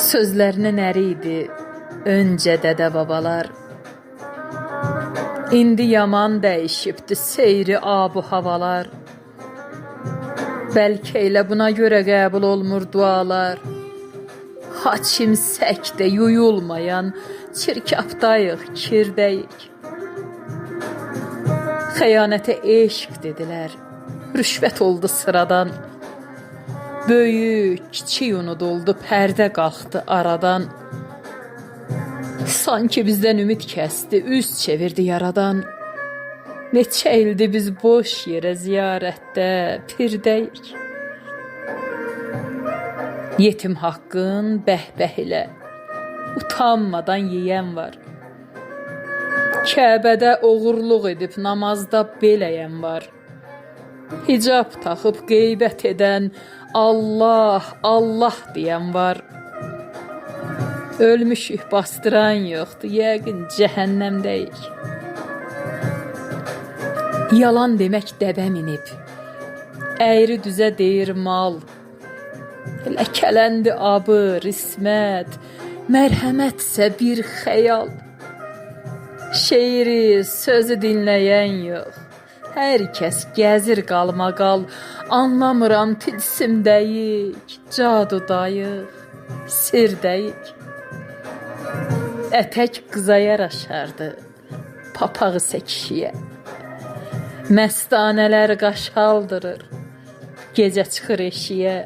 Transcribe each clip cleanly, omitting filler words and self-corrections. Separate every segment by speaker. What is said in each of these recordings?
Speaker 1: Sözlərinin əri idi öncə dədə babalar. İndi yaman dəyişibdi seyri abu havalar. Bəlkə elə buna görə qəbul olmur dualar. Haçim səkdə yuyulmayan çirkabdayıq, kirdəyik. Xəyanətə eşq dedilər, rüşvət oldu sıradan. Böyük, kiçik unuduldu, pərdə qalxdı aradan. Sanki bizdən ümid kəsdi, üz çevirdi yaradan. Neçə ildir biz boş yerə ziyarətdə pirdəyik. Yetim haqqın bəhbəh ilə utanmadan yeyən var. Kəbədə oğurluq edib namazda beləyən var. Hicab taxıb qeybət edən, Allah, Allah deyən var. Ölmüşük, bastıran yoxdur, yəqin cəhənnəmdəyik. Yalan demək dəbə minib, əyri düzə deyir mal. Ləkələndi abır, ismət, mərhəmətsə bir xəyal. Şeiri, sözü dinləyən yox, hər kəs gəzir qalmaqal. Anlamıram tilsimdəyik, cadudayıq, sirdəyik. Ətək qıza yaraşardı, papağı isə kişiyə. Məstanələr qaş aldırır, gecə çıxır eşiyə.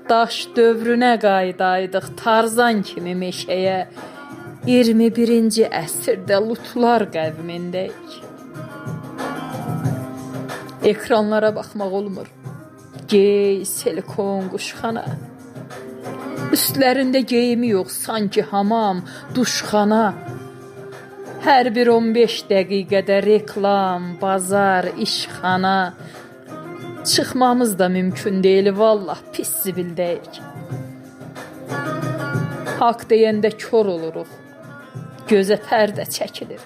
Speaker 1: Daş dövrünə qayıdaydıq, Tarzan kimi meşəyə. 21-ci əsrdə lutlar qəvmindəyik. Ekranlara baxmaq olmur, gey, silikon, quşxana. Üstlərində geyimi yox, sanki hamam, duşxana. Hər bir 15 dəqiqədə reklam, bazar, işxana. Çıxmamız da mümkün deyil, vallah pis zibildəyik. Haqq deyəndə kör oluruq, gözə pərdə çəkilir.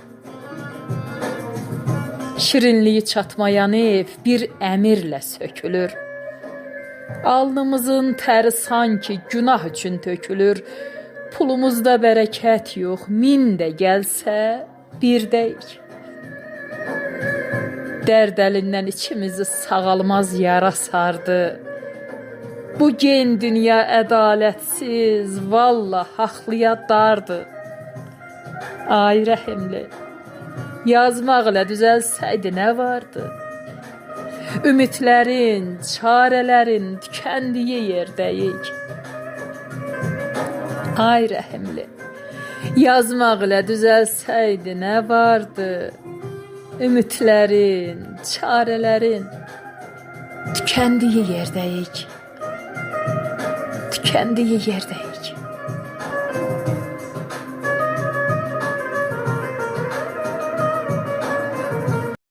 Speaker 1: Şirinliyi çatmayan ev bir əmirlə sökülür. Alnımızın təri sanki günah üçün tökülür. Pulumuzda bərəkət yox, 1000 də gəlsə birdəyik. Dərd əlindən içimizi sağalmaz yara sardı. Bu gen dünya ədalətsiz, vallah haqlıya dardı. Ay rəhimli, yazmaqla düzəlsəydi nə vardı? Ümidlərin, çarələrin tükəndiyi yerdəyik. Ay rəhimli, yazmaqla düzəlsəydi nə vardı? Ümidlərin, çarələrin tükəndiyi yerdəyik. Tükəndiyi yerdəyik.